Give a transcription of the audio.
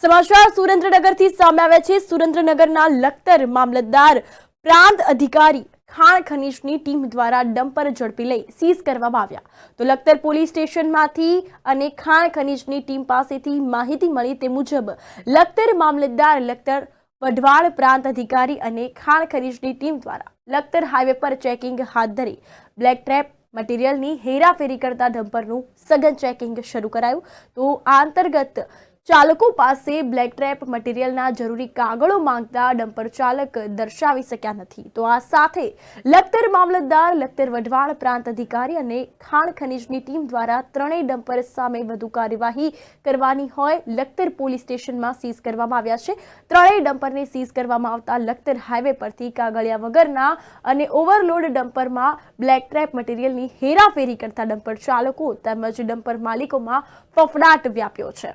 સમાચાર સુરેન્દ્રનગરથી સામે આવે છે। સુરેન્દ્રનગરના લખતર મામલતદાર પ્રાંત અધિકારી ખાણ ખનીજની ટીમ દ્વારા ડમ્પર ઝડપી લઈ સીઝ કરવામાં આવ્યા। તો લખતર પોલીસ સ્ટેશનમાંથી અને ખાણ ખનીજની ટીમ પાસેથી માહિતી મળી તે મુજબ લખતર મામલતદાર, લખતર વઢવાણ પ્રાંત અધિકારી અને ખાણ ખનીજની ટીમ દ્વારા લખતર હાઈવે પર ચેકિંગ હાથ ધરી બ્લેક ટ્રેપ મટીરિયલની હેરાફેરી કરતા ડમ્પરનું સઘન ચેકિંગ શરૂ કરાયું। તો આ અંતર્ગત ચાલકો પાસે બ્લેક ટ્રેપ મટીરિયલના જરૂરી કાગળો માંગતા ડમ્પર ચાલક દર્શાવી શક્યા નથી। તો આ સાથે લખતર મામલતદાર, લખતર વઢવાણ પ્રાંત અધિકારી અને ખાણ ખનીજની ટીમ દ્વારા ત્રણેય ડમ્પર સામે વધુ કાર્યવાહી કરવાની હોય લખતર પોલીસ સ્ટેશનમાં સીઝ કરવામાં આવ્યા છે। ત્રણેય ડમ્પરને સીઝ કરવામાં આવતા લખતર હાઈવે પરથી કાગળિયા વગરના અને ઓવરલોડ ડમ્પરમાં બ્લેક ટ્રેપ મટીરિયલની હેરાફેરી કરતા ડમ્પર ચાલકો તેમજ ડમ્પર માલિકોમાં ફફડાટ વ્યાપ્યો છે।